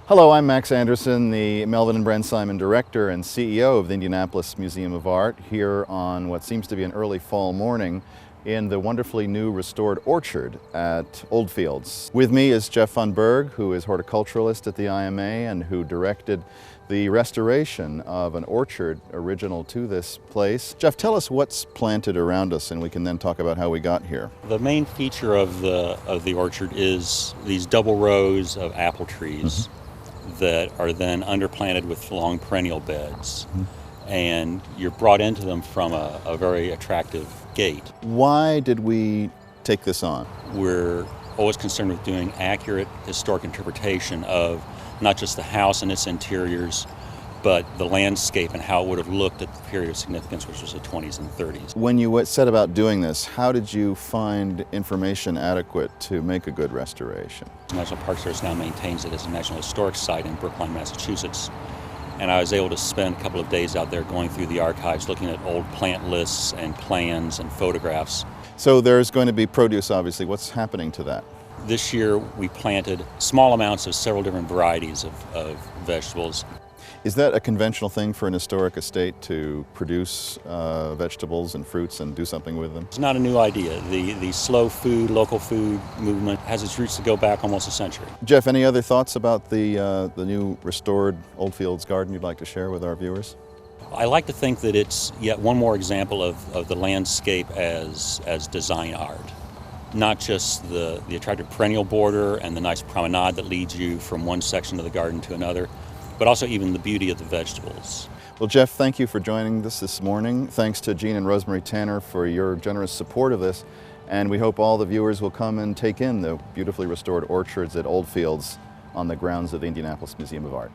Hello, I'm Max Anderson, the Melvin and Brent Simon Director and CEO of the Indianapolis Museum of Art, here on what seems to be an early fall morning in the wonderfully new restored orchard at Oldfields. With me is GAVonBurg, who is horticulturalist at the IMA and who directed the restoration of an orchard original to this place. Jeff, tell us what's planted around us and we can then talk about how we got here. The main feature of the orchard is these double rows of apple trees that are then underplanted with long perennial beds. And you're brought into them from a very attractive gate. Why did we take this on? We're always concerned with doing accurate historic interpretation of not just the house and its interiors, but the landscape and how it would have looked at the period of significance, which was the 20s and 30s. When you set about doing this, how did you find information adequate to make a good restoration? The National Park Service now maintains it as a National Historic Site in Brookline, Massachusetts. And I was able to spend a couple of days out there going through the archives, looking at old plant lists and plans and photographs. So there's going to be produce, obviously. What's happening to that? This year we planted small amounts of several different varieties of vegetables. Is that a conventional thing for an historic estate to produce vegetables and fruits and do something with them? It's not a new idea. The slow food, local food movement has its roots to go back almost a century. Jeff, any other thoughts about the new restored Oldfields garden you'd like to share with our viewers? I like to think that it's yet one more example of the landscape as design art. Not just the attractive perennial border and the nice promenade that leads you from one section of the garden to another, but also even the beauty of the vegetables. Well, Jeff, thank you for joining us this morning. Thanks to Jean and Rosemary Tanner for your generous support of this, and we hope all the viewers will come and take in the beautifully restored orchards at Oldfields on the grounds of the Indianapolis Museum of Art.